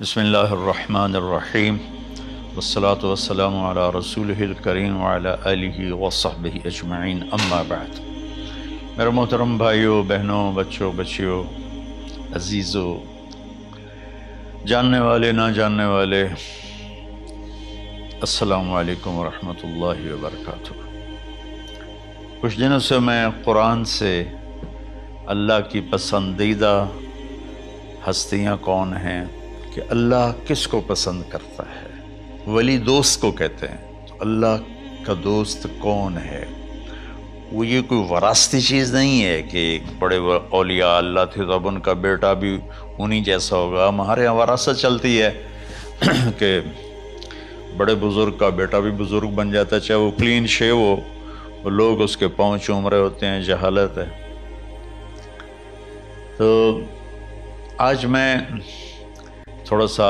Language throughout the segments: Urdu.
بسم اللہ الرحمن الرحیم والصلاة والسلام علی رسولہ الکریم وعلی آلہ وصحبہ اجمعین اما بعد۔ میرے محترم بھائیوں، بہنوں، بچوں، بچیوں، عزیزوں، جاننے والے، نہ جاننے والے، السلام علیکم ورحمۃ اللہ وبرکاتہ۔ کچھ دنوں سے میں قرآن سے اللہ کی پسندیدہ ہستیاں کون ہیں، کہ اللہ کس کو پسند کرتا ہے، ولی دوست کو کہتے ہیں۔ تو اللہ کا دوست کون ہے؟ وہ یہ کوئی وراثتی چیز نہیں ہے کہ ایک بڑے اولیاء اللہ تھے تو اب ان کا بیٹا بھی انہی جیسا ہوگا۔ ہمارے یہاں وراثت چلتی ہے کہ بڑے بزرگ کا بیٹا بھی بزرگ بن جاتا ہے، چاہے وہ کلین شیو ہو، وہ لوگ اس کے پاؤں چوم رہے ہوتے ہیں، جہالت ہے۔ تو آج میں تھوڑا سا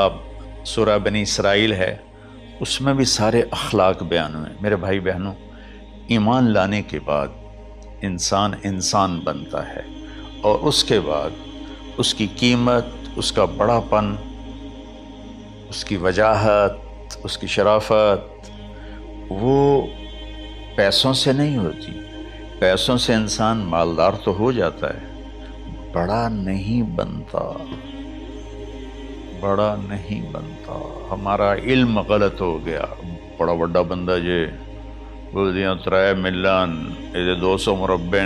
سورہ بنی اسرائیل ہے، اس میں بھی سارے اخلاق بیان ہوئے۔ میرے بھائی بہنوں، ایمان لانے کے بعد انسان بنتا ہے، اور اس کے بعد اس کی قیمت، اس کا بڑا پن، اس کی وجاہت، اس کی شرافت وہ پیسوں سے نہیں ہوتی۔ پیسوں سے انسان مالدار تو ہو جاتا ہے، بڑا نہیں بنتا، بڑا نہیں بنتا۔ ہمارا علم غلط ہو گیا۔ بڑا بڑا بندہ جے بول دیا 3 ملین 200 مربع،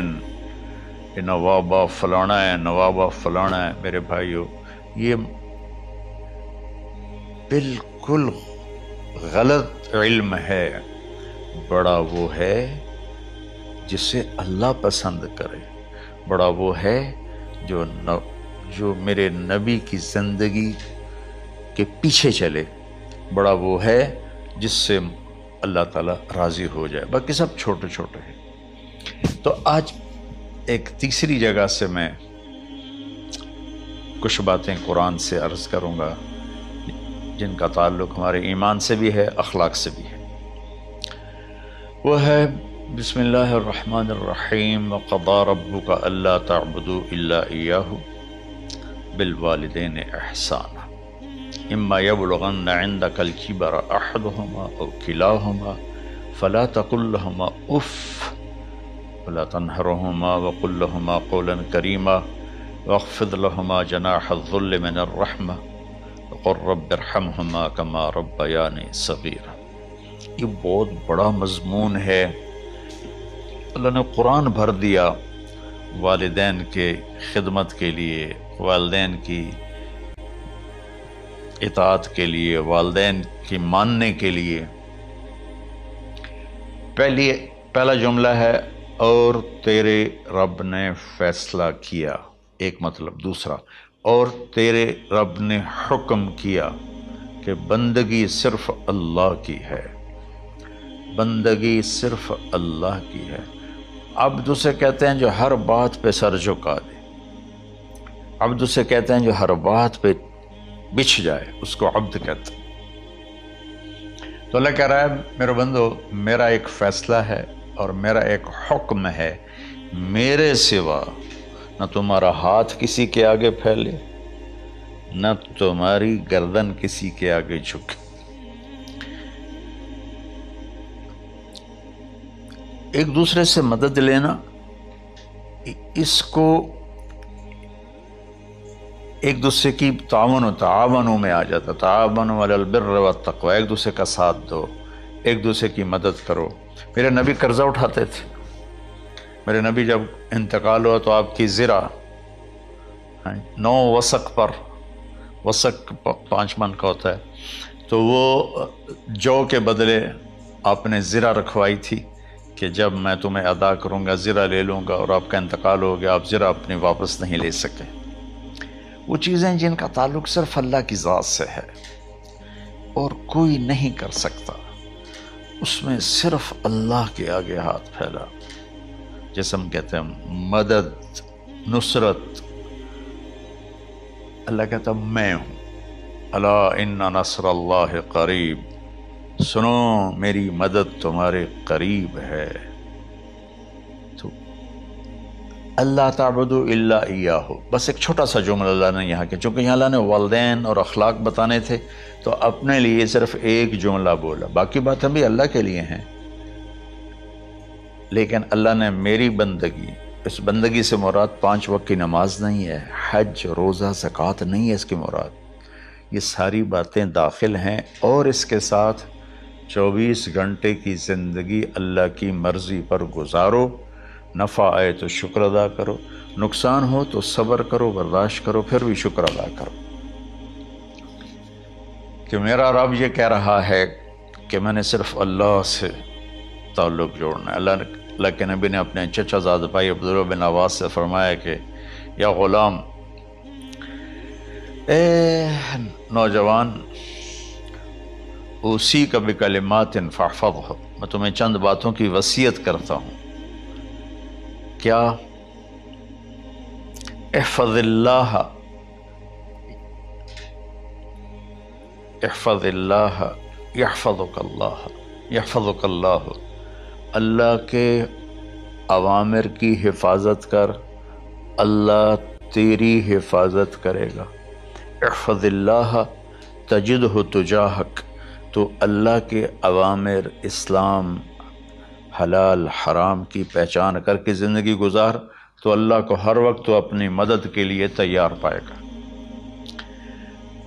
یہ نوابہ فلانا ہے، نوابہ فلانا ہے۔ میرے بھائیو، یہ بالکل غلط علم ہے۔ بڑا وہ ہے جسے اللہ پسند کرے، بڑا وہ ہے جو میرے نبی کی زندگی کے پیچھے چلے، بڑا وہ ہے جس سے اللہ تعالیٰ راضی ہو جائے، باقی سب چھوٹے چھوٹے ہیں۔ تو آج ایک تیسری جگہ سے میں کچھ باتیں قرآن سے عرض کروں گا جن کا تعلق ہمارے ایمان سے بھی ہے، اخلاق سے بھی ہے۔ وہ ہے بسم اللہ الرحمن الرحیم وقضى ربك الا تعبدوا الا اياه بالوالدين احسانا اما يبلغن عندك الكبر احدهما او كلاهما فلا تقل لهما اف ولا تنهرهما وقل لهما قولا كريما واخفض لهما جناح الذل من الرحمة وقل رب ارحمهما كما ربياني صغيرا۔ یہ بہت بڑا مضمون ہے۔ اللہ نے قرآن بھر دیا والدین کے خدمت کے لیے، والدین کی اطاعت کے لیے، والدین کی ماننے کے لیے۔ پہلا جملہ ہے اور تیرے رب نے فیصلہ کیا، ایک مطلب۔ دوسرا، اور تیرے رب نے حکم کیا کہ بندگی صرف اللہ کی ہے، بندگی صرف اللہ کی ہے۔ عبد اسے کہتے ہیں جو ہر بات پہ سر جھکا دے، عبد اسے کہتے ہیں جو ہر بات پہ بچھ جائے، اس کو عبد کہتے ہیں۔ تو اللہ کہہ رہا ہے میرے بندو، میرا ایک فیصلہ ہے اور میرا ایک حکم ہے، میرے سوا نہ تمہارا ہاتھ کسی کے آگے پھیلے، نہ تمہاری گردن کسی کے آگے جھکے۔ ایک دوسرے سے مدد لینا، اس کو ایک دوسرے کی تعاونوں میں آ جاتا، تعاونوا علی البر والتقوی، ایک دوسرے کا ساتھ دو، ایک دوسرے کی مدد کرو۔ میرے نبی قرضہ اٹھاتے تھے۔ میرے نبی جب انتقال ہوا تو آپ کی زرہ 9 وسق پر، وسق 5 من کا ہوتا ہے، تو وہ جو کے بدلے آپ نے زرہ رکھوائی تھی کہ جب میں تمہیں ادا کروں گا زرہ لے لوں گا، اور آپ کا انتقال ہو گیا، آپ زرہ اپنی واپس نہیں لے سکے۔ وہ چیزیں جن کا تعلق صرف اللہ کی ذات سے ہے اور کوئی نہیں کر سکتا، اس میں صرف اللہ کے آگے ہاتھ پھیلا، جیسے ہم کہتے ہیں مدد، نصرت۔ اللہ کہتا میں ہوں، الا ان نصر اللہ قریب، سنو میری مدد تمہارے قریب ہے۔ تو اللہ تعبدوا الا ایاہ، بس ایک چھوٹا سا جملہ اللہ نے یہاں کیا، چونکہ یہاں اللہ نے والدین اور اخلاق بتانے تھے تو اپنے لیے صرف ایک جملہ بولا، باقی باتیں بھی اللہ کے لیے ہیں، لیکن اللہ نے میری بندگی، اس بندگی سے مراد 5 وقت کی نماز نہیں ہے، حج، روزہ، زکوٰۃ نہیں ہے اس کی مراد، یہ ساری باتیں داخل ہیں، اور اس کے ساتھ 24 گھنٹے کی زندگی اللہ کی مرضی پر گزارو، نفع آئے تو شکر ادا کرو، نقصان ہو تو صبر کرو، برداشت کرو، پھر بھی شکر ادا کرو، کہ میرا رب یہ کہہ رہا ہے کہ میں نے صرف اللہ سے تعلق جوڑنا ہے۔ اللہ کے نبی نے اپنے چچا زاد بھائی عبداللہ بن عباس سے فرمایا کہ یا غلام، اے نوجوان، اسی کا بکلمات فاحفظہ، میں تمہیں چند باتوں کی وصیت کرتا ہوں، کیا؟ احفظ اللہ، احفظ اللہ یحفظک اللہ، یحفظک اللہ، اللہ کے اوامر کی حفاظت کر، اللہ تیری حفاظت کرے گا۔ احفظ اللہ تجدہ تجاہک، تو اللہ کے اوامر، اسلام، حلال حرام کی پہچان کر کے زندگی گزار تو اللہ کو ہر وقت تو اپنی مدد کے لیے تیار پائے گا۔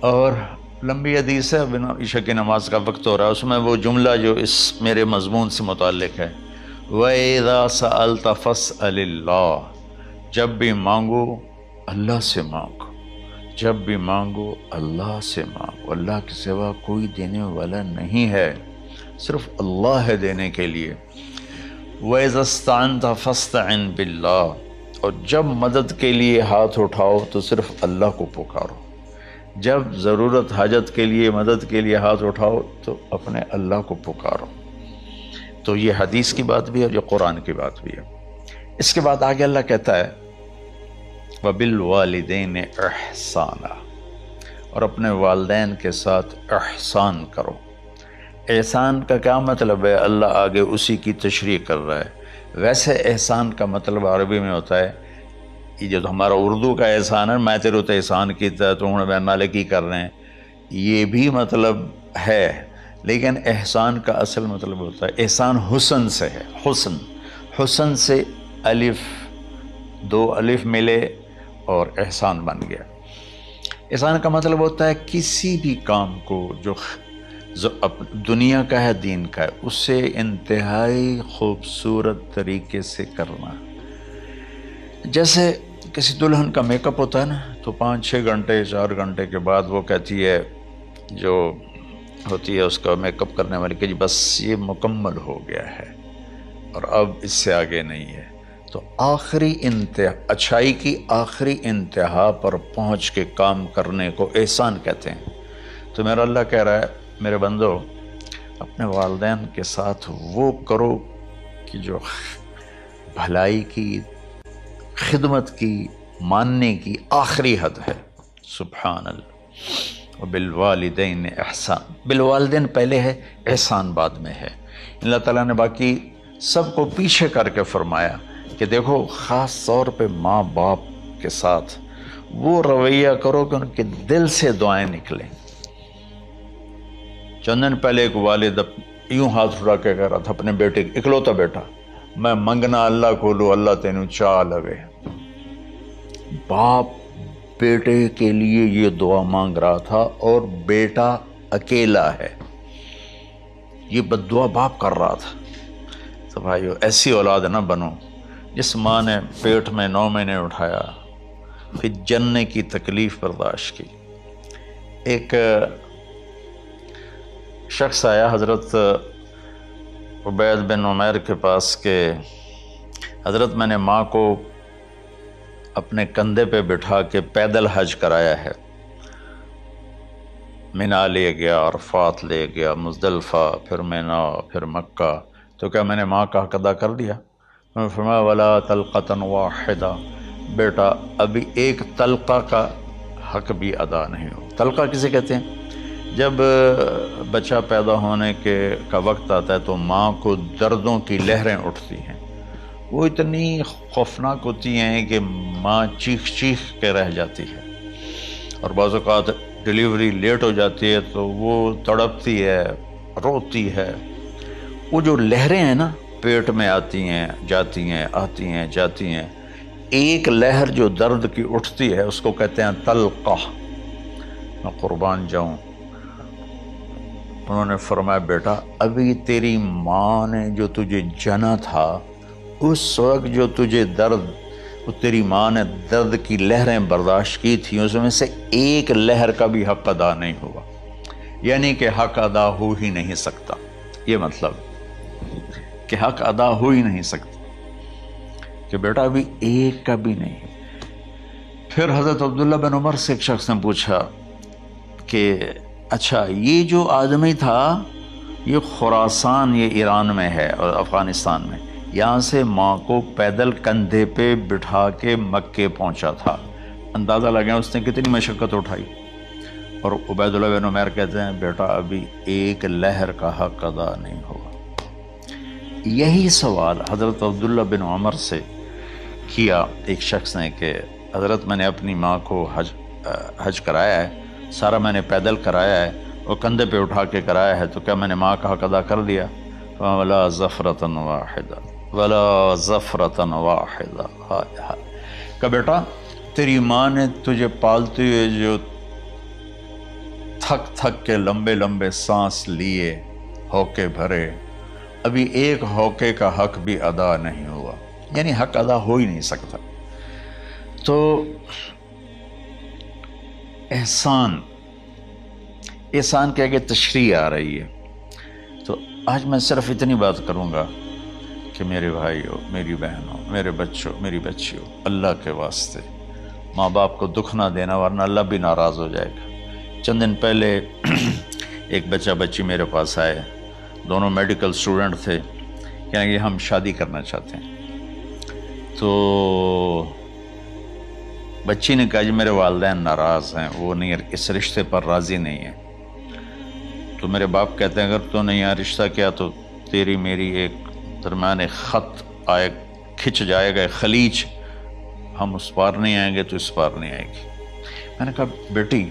اور لمبی حدیث ہے، عشاء کی نماز کا وقت ہو رہا ہے، اس میں وہ جملہ جو اس میرے مضمون سے متعلق ہے، وَإِذَا سَأَلْتَ فَاسْأَلِ اللَّهِ، جب بھی مانگو اللہ سے مانگو، جب بھی مانگو اللہ سے مانگو، اللہ کے سوا کوئی دینے والا نہیں ہے، صرف اللہ ہے دینے کے لیے۔ وَإِذَا اسْتَعَنْتَ فَاسْتَعِنْ بِاللَّهِ، اور جب مدد کے لیے ہاتھ اٹھاؤ تو صرف اللہ کو پکارو، جب ضرورت حاجت کے لیے، مدد کے لیے ہاتھ اٹھاؤ تو اپنے اللہ کو پکارو۔ تو یہ حدیث کی بات بھی ہے اور یہ قرآن کی بات بھی ہے۔ اس کے بعد آگے اللہ کہتا ہے وَبِالْوَالِدَيْنِ إِحْسَانًا، اور اپنے والدین کے ساتھ احسان کرو۔ احسان کا کیا مطلب ہے؟ اللہ آگے اسی کی تشریح کر رہا ہے۔ ویسے احسان کا مطلب عربی میں ہوتا ہے، یہ جو ہمارا اردو کا احسان ہے، میں تیرے تو احسان کیتا ہے، تو ہوں نالے کی کر رہے ہیں، یہ بھی مطلب ہے، لیکن احسان کا اصل مطلب ہوتا ہے، احسان حسن سے ہے، حسن، حسن سے الف، 2 الف ملے اور احسان بن گیا۔ احسان کا مطلب ہوتا ہے کسی بھی کام کو جو دنیا کا ہے، دین کا ہے، اس سے انتہائی خوبصورت طریقے سے کرنا۔ جیسے کسی دلہن کا میک اپ ہوتا ہے نا، تو 5-6 گھنٹے 4 گھنٹے کے بعد وہ کہتی ہے، جو ہوتی ہے اس کا میک اپ کرنے والی، کہ جی بس یہ مکمل ہو گیا ہے اور اب اس سے آگے نہیں ہے۔ تو آخری انتہا، اچھائی کی آخری انتہا پر پہنچ کے کام کرنے کو احسان کہتے ہیں۔ تو میرا اللہ کہہ رہا ہے، میرے بندو، اپنے والدین کے ساتھ وہ کرو کہ جو بھلائی کی، خدمت کی، ماننے کی آخری حد ہے۔ سبحان اللہ۔ وبالوالدین احسان، بالوالدین پہلے ہے، احسان بعد میں ہے۔ اللہ تعالیٰ نے باقی سب کو پیچھے کر کے فرمایا کہ دیکھو، خاص طور پہ ماں باپ کے ساتھ وہ رویہ کرو کہ ان کے دل سے دعائیں نکلیں۔ چند دن پہلے ایک والد یوں ہاتھ اٹھا کے کہہ رہا تھا اپنے بیٹے، اکلوتا بیٹا، میں منگنا اللہ کو لو، اللہ تینوں چاہ لگے۔ باپ بیٹے کے لیے یہ دعا مانگ رہا تھا اور بیٹا اکیلا ہے، یہ بد دعا باپ کر رہا تھا۔ تو بھائیو، ایسی اولاد نہ بنو جس ماں نے پیٹ میں 9 مہینے اٹھایا، پھر جننے کی تکلیف برداشت کی۔ ایک شخص آیا حضرت عبید بن عمیر کے پاس کہ حضرت، میں نے ماں کو اپنے کندھے پہ بٹھا کے پیدل حج کرایا ہے، مینا لے گیا، عرفات لے گیا، مزدلفہ، پھر مینا، پھر مکہ، تو کیا میں نے ماں کا حق ادا کر دیا؟ میں نے فرمایا ولا تلقۃ واحدہ، بیٹا ابھی ایک تلقہ کا حق بھی ادا نہیں ہو۔ تلقہ کسے کہتے ہیں؟ جب بچہ پیدا ہونے کا وقت آتا ہے تو ماں کو دردوں کی لہریں اٹھتی ہیں، وہ اتنی خوفناک ہوتی ہیں کہ ماں چیخ چیخ کے رہ جاتی ہے، اور بعض اوقات ڈیلیوری لیٹ ہو جاتی ہے تو وہ تڑپتی ہے، روتی ہے۔ وہ جو لہریں ہیں نا پیٹ میں آتی ہیں جاتی ہیں، آتی ہیں جاتی ہیں، ایک لہر جو درد کی اٹھتی ہے اس کو کہتے ہیں طلقہ۔ میں قربان جاؤں، انہوں نے فرمایا بیٹا ابھی تیری ماں نے جو تجھے جنا تھا اس وقت جو تجھے درد، وہ تیری ماں نے درد کی لہریں برداشت کی تھیں، اس میں سے ایک لہر کا بھی حق ادا نہیں ہوا، یعنی کہ حق ادا ہو ہی نہیں سکتا۔ یہ مطلب کہ حق ادا ہو ہی نہیں سکتا کہ بیٹا ابھی ایک کا بھی نہیں۔ پھر حضرت عبداللہ بن عمر سے ایک شخص نے پوچھا کہ اچھا یہ جو آدمی تھا یہ خراسان، یہ ایران میں ہے اور افغانستان میں، یہاں سے ماں کو پیدل کندھے پہ بٹھا کے مکے پہنچا تھا، اندازہ لگا اس نے کتنی مشقت اٹھائی۔ اور عبید اللہ بن عمیر کہتے ہیں بیٹا ابھی ایک لہر کا حق ادا نہیں ہوا۔ یہی سوال حضرت عبداللہ بن عمر سے کیا ایک شخص نے کہ حضرت میں نے اپنی ماں کو حج کرایا ہے، سارا میں نے پیدل کرایا ہے اور کندھے پہ اٹھا کے کرایا ہے، تو کیا میں نے ماں کا حق ادا کر دیا؟ وَلَا زَفْرَةً وَاحِدًا وَلَا زَفْرَةً وَاحِدًا۔ کہ بیٹا تیری ماں نے تجھے پالتے ہوئے جو تھک تھک کے لمبے لمبے سانس لیے، ہوکے بھرے، ابھی ایک ہوکے کا حق بھی ادا نہیں ہوا، یعنی حق ادا ہو ہی نہیں سکتا۔ تو احسان کے آگے تشریح آ رہی ہے۔ تو آج میں صرف اتنی بات کروں گا کہ میرے بھائیوں، میری بہنوں، میرے بچوں، میری بچیوں، اللہ کے واسطے ماں باپ کو دکھ نہ دینا ورنہ اللہ بھی ناراض ہو جائے گا۔ چند دن پہلے ایک بچہ بچی میرے پاس آئے، دونوں میڈیکل اسٹوڈنٹ تھے، کہیں کہ ہم شادی کرنا چاہتے ہیں۔ تو بچی نے کہا جی میرے والدین ناراض ہیں، وہ نہیں، اس رشتے پر راضی نہیں ہیں۔ تو میرے باپ کہتے ہیں اگر تو نہیں یہاں رشتہ کیا تو تیری میری ایک درمیان ایک خط آئے، کھچ جائے گا خلیج، ہم اس پار نہیں آئیں گے تو اس پار نہیں آئے گی۔ میں نے کہا بیٹی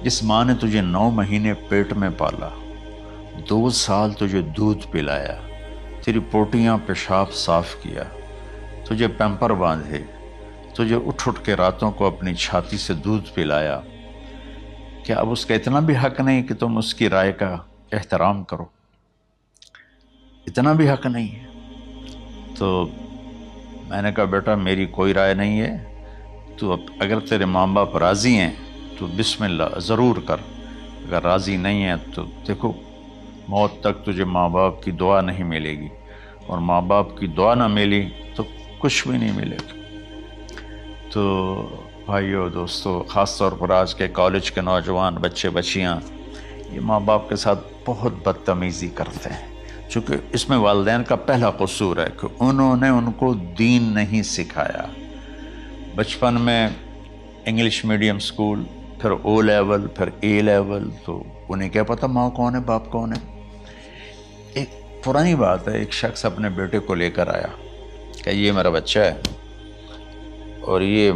جس ماں نے تجھے 9 مہینے پیٹ میں پالا، 2 سال تجھے دودھ پلایا، تیری پوٹیاں پیشاب صاف کیا، تجھے پیمپر باندھے، تجھے اٹھ اٹھ کے راتوں کو اپنی چھاتی سے دودھ پلایا، کیا اب اس کا اتنا بھی حق نہیں کہ تم اس کی رائے کا احترام کرو؟ اتنا بھی حق نہیں ہے؟ تو میں نے کہا بیٹا میری کوئی رائے نہیں ہے، تو اگر تیرے ماں باپ راضی ہیں تو بسم اللہ ضرور کر، اگر راضی نہیں ہے تو دیکھو موت تک تجھے ماں باپ کی دعا نہیں ملے گی، اور ماں باپ کی دعا نہ ملی تو کچھ بھی نہیں ملے گا۔ تو بھائیو دوستو، خاص طور پر آج کے کالج کے نوجوان بچے بچیاں یہ ماں باپ کے ساتھ بہت بدتمیزی کرتے ہیں، چونکہ اس میں والدین کا پہلا قصور ہے کہ انہوں نے ان کو دین نہیں سکھایا۔ بچپن میں انگلش میڈیم سکول، پھر او لیول، پھر اے لیول، تو انہیں کیا پتہ ماں کون ہے باپ کون ہے۔ ایک پرانی بات ہے، ایک شخص اپنے بیٹے کو لے کر آیا کہ یہ میرا بچہ ہے اور یہ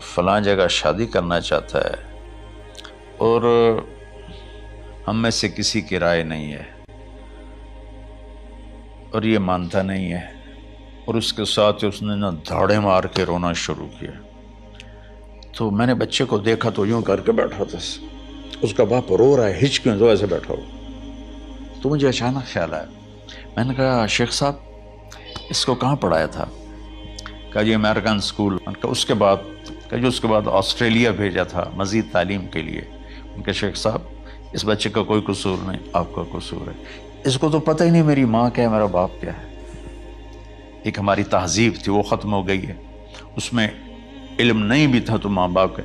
فلاں جگہ شادی کرنا چاہتا ہے اور ہم میں سے کسی کی رائے نہیں ہے اور یہ مانتا نہیں ہے، اور اس کے ساتھ اس نے دھاڑے مار کے رونا شروع کیا۔ تو میں نے بچے کو دیکھا تو یوں کر کے بیٹھا تھا، اس کا باپ رو رہا ہے، ہچ کیوں تو ایسے بیٹھا ہو۔ تو مجھے اچانک خیال آیا، میں نے کہا شیخ صاحب اس کو کہاں پڑھایا تھا؟ کہا جی امریکن اسکول۔ اس کے بعد آسٹریلیا بھیجا تھا مزید تعلیم کے لیے۔ ان کے شیخ صاحب اس بچے کا کوئی قصور نہیں، آپ کا قصور ہے، اس کو تو پتہ ہی نہیں میری ماں کیا ہے میرا باپ کیا ہے۔ ایک ہماری تہذیب تھی وہ ختم ہو گئی ہے، اس میں علم نہیں بھی تھا تو ماں باپ کے۔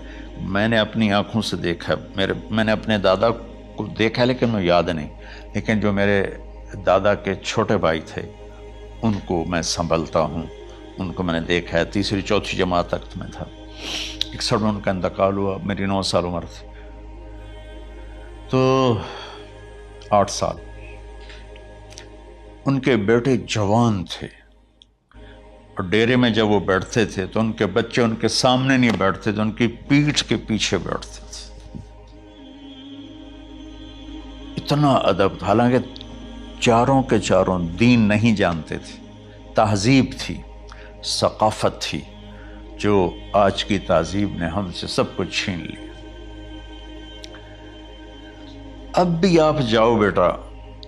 میں نے اپنی آنکھوں سے دیکھا، میں نے اپنے دادا کو دیکھا لیکن میں یاد نہیں، لیکن جو میرے دادا کے چھوٹے بھائی تھے ان کو میں سنبھلتا ہوں، ان کو میں نے دیکھا ہے، 3ری 4تھی جماعت تک میں تھا۔ 61 میں ان کا انتقال ہوا، میری 9 سال عمر تھی، تو 8 سال۔ ان کے بیٹے جوان تھے، اور ڈیرے میں جب وہ بیٹھتے تھے تو ان کے بچے ان کے سامنے نہیں بیٹھتے تھے، ان کی پیٹھ کے پیچھے بیٹھتے تھے۔ اتنا ادب، حالانکہ چاروں کے چاروں دین نہیں جانتے تھے، تہذیب تھی، ثقافت تھی، جو آج کی تہذیب نے ہم سے سب کچھ چھین لیا۔ اب بھی آپ جاؤ بیٹا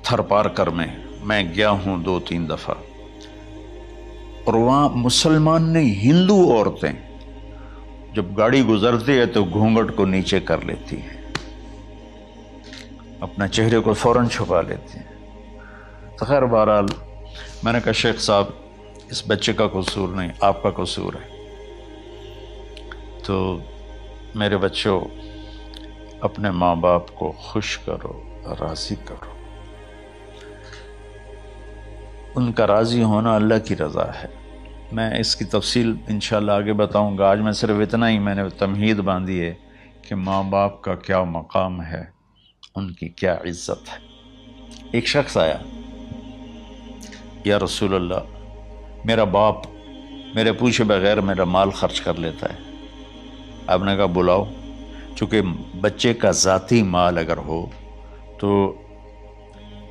تھر پارکر میں گیا ہوں 2-3 دفعہ، اور وہاں مسلمان نہیں، ہندو عورتیں جب گاڑی گزرتی ہے تو گھونگھٹ کو نیچے کر لیتی ہیں، اپنا چہرے کو فوراً چھپا لیتی ہیں۔ تو خیر بہرحال میں نے کہا شیخ صاحب اس بچے کا قصور نہیں، آپ کا قصور ہے، تو میرے بچوں اپنے ماں باپ کو خوش کرو، راضی کرو۔ ان کا راضی ہونا اللہ کی رضا ہے۔ میں اس کی تفصیل انشاءاللہ آگے بتاؤں گا، آج میں صرف اتنا ہی میں نے تمہید باندھی ہے کہ ماں باپ کا کیا مقام ہے، ان کی کیا عزت ہے۔ ایک شخص آیا، یا رسول اللہ میرا باپ میرے پوچھے بغیر میرا مال خرچ کر لیتا ہے۔ آپ نے کہا بلاؤ، چونکہ بچے کا ذاتی مال اگر ہو تو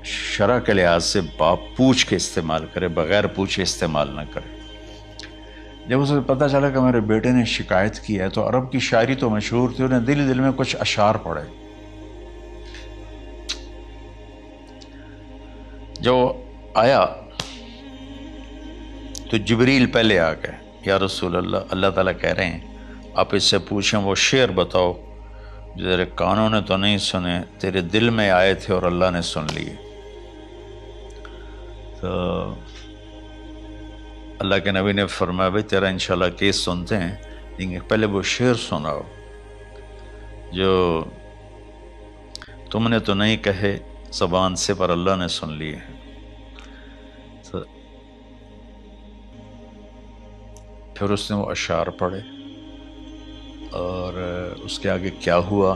شرع کے لحاظ سے باپ پوچھ کے استعمال کرے، بغیر پوچھے استعمال نہ کرے۔ جب اسے پتہ چلا کہ میرے بیٹے نے شکایت کی ہے، تو عرب کی شاعری تو مشہور تھی، انہیں دل میں کچھ اشعار پڑھے۔ جو آیا تو جبریل پہلے آ گئے، یا رسول اللہ اللہ تعالیٰ کہہ رہے ہیں آپ اس سے پوچھیں وہ شعر بتاؤ جو تیرے کانوں نے تو نہیں سنے، تیرے دل میں آئے تھے اور اللہ نے سن لیے۔ تو اللہ کے نبی نے فرمایا بھائی تیرا انشاءاللہ کیس سنتے ہیں، لیکن پہلے وہ شعر سناؤ جو تم نے تو نہیں کہے زبان سے پر اللہ نے سن لیے ہیں۔ تو پھر اس نے وہ اشعار پڑھے، اور اس کے آگے کیا ہوا